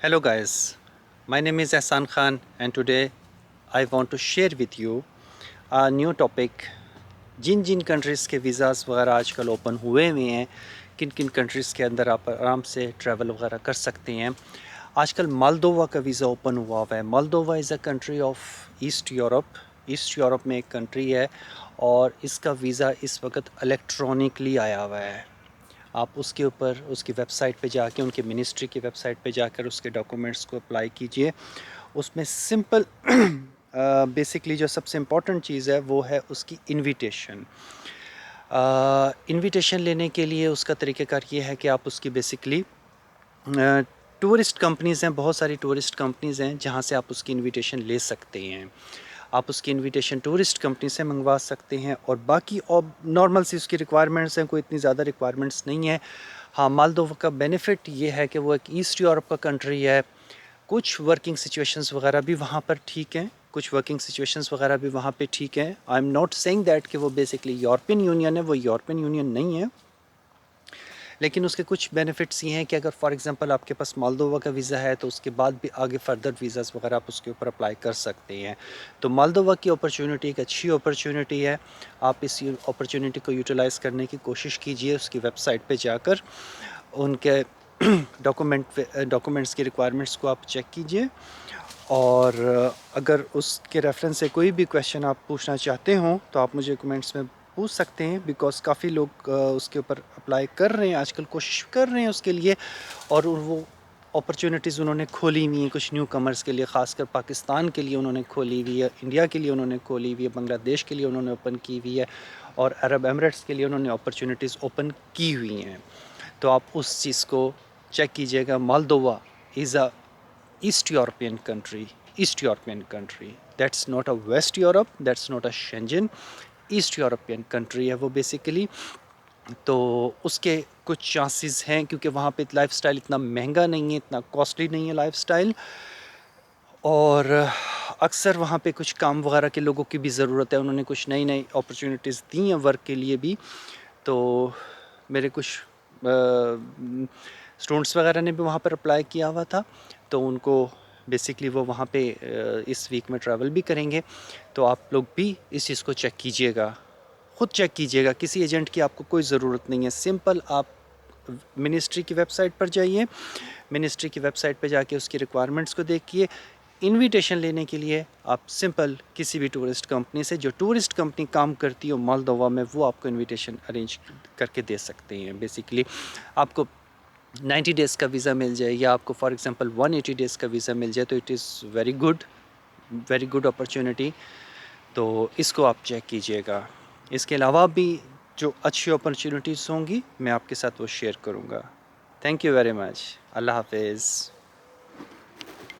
Hello guys, my name is Ehsan Khan and today I want to share with you a new topic। जिन जिन countries के visas वगैरह आजकल open हुए हैं, किन किन कंट्रीज़ के अंदर आप आराम से ट्रैवल वगैरह कर सकते हैं। आजकल मोल्दोवा का वीज़ा ओपन हुआ है। Moldova is a country of east Europe में एक कंट्री है और इसका वीज़ा इस वक्त इलेक्ट्रॉनिकली आया हुआ है। आप उसके ऊपर उसकी वेबसाइट पे जाके, उनके मिनिस्ट्री की वेबसाइट पे जाकर उसके डॉक्यूमेंट्स को अप्लाई कीजिए। उसमें सिंपल बेसिकली जो सबसे इम्पॉर्टेंट चीज़ है वो है उसकी इनविटेशन। इनविटेशन लेने के लिए उसका तरीक़ाकार ये है कि आप उसकी बेसिकली टूरिस्ट कंपनीज़ हैं, बहुत सारी टूरिस्ट कंपनीज़ हैं जहाँ से आप उसकी इनविटेशन ले सकते हैं। आप उसकी इनविटेशन टूरिस्ट कंपनी से मंगवा सकते हैं और बाकी और नॉर्मल सी उसकी रिक्वायरमेंट्स हैं, कोई इतनी ज़्यादा रिक्वायरमेंट्स नहीं है। हाँ, मोल्दोवा का बेनिफिट ये है कि वो एक ईस्ट यूरोप का कंट्री है। कुछ वर्किंग सिचुएशंस वगैरह भी वहाँ पर ठीक हैं, कुछ वर्किंग सिचुएशंस वगैरह भी वहाँ पे ठीक हैं। I am not saying that कि वो बेसिकली यूरोपियन यूनियन है, वो यूरोपियन यूनियन नहीं है। लेकिन उसके कुछ बेनिफिट्स ये हैं कि अगर फॉर एग्जांपल आपके पास मोल्दोवा का वीज़ा है तो उसके बाद भी आगे फर्दर वीज़ाज़ वगैरह आप उसके ऊपर अप्लाई कर सकते हैं। तो मोल्दोवा की अपॉर्चुनिटी एक अच्छी अपॉर्चुनिटी है। आप इस अपॉर्चुनिटी को यूटिलाइज़ करने की कोशिश कीजिए। उसकी वेबसाइट पे जाकर उनके डॉक्यूमेंट्स की रिक्वायरमेंट्स को आप चेक कीजिए और अगर उसके रेफरेंस से कोई भी क्वेश्चन आप पूछना चाहते हो तो आप मुझे कमेंट्स में पूछ सकते हैं। बिकॉज़ काफ़ी लोग उसके ऊपर अप्लाई कर रहे हैं आजकल, कोशिश कर रहे हैं उसके लिए और वो अपॉर्चुनिटीज़ उन्होंने खोली हुई हैं कुछ न्यू कमर्स के लिए, ख़ासकर पाकिस्तान के लिए उन्होंने खोली हुई है, इंडिया के लिए उन्होंने खोली हुई है, बांग्लादेश के लिए उन्होंने ओपन की हुई है और अरब एमिरेट्स के लिए उन्होंने अपॉर्चुनिटीज़ ओपन की हुई हैं। तो आप उस चीज़ को चेक कीजिएगा। Moldova is a East European country. That's not a West Europe, that's not a Schengen, east European country है वो बेसिकली। तो उसके कुछ चांसेस हैं क्योंकि वहाँ पे लाइफस्टाइल इतना महंगा नहीं है, इतना कॉस्टली नहीं है लाइफस्टाइल और अक्सर वहाँ पे कुछ काम वगैरह के लोगों की भी ज़रूरत है। उन्होंने कुछ नई नई अपॉर्चुनिटीज़ दी हैं वर्क के लिए भी। तो मेरे कुछ स्टूडेंट्स वगैरह ने भी वहाँ पर अप्लाई किया हुआ था तो उनको बेसिकली वो वहाँ पे इस वीक में ट्रैवल भी करेंगे। तो आप लोग भी इस चीज़ को चेक कीजिएगा, ख़ुद चेक कीजिएगा, किसी एजेंट की आपको कोई ज़रूरत नहीं है। सिंपल आप मिनिस्ट्री की वेबसाइट पर जाइए, मिनिस्ट्री की वेबसाइट पर जाके उसकी रिक्वायरमेंट्स को देखिए। इनविटेशन लेने के लिए आप सिंपल किसी भी टूरिस्ट कंपनी से, जो टूरिस्ट कंपनी काम करती हो मोल्दोवा में, वो आपको इनविटेशन अरेंज करके दे सकते हैं। बेसिकली आपको 90 डेज़ का वीज़ा मिल जाए या आपको फॉर एग्जांपल 180 डेज़ का वीज़ा मिल जाए तो it is very good opportunity. तो इसको आप चेक कीजिएगा। इसके अलावा भी जो अच्छी अपॉर्चुनिटीज़ होंगी मैं आपके साथ वो शेयर करूँगा। Thank you very much. अल्लाह हाफ़िज़।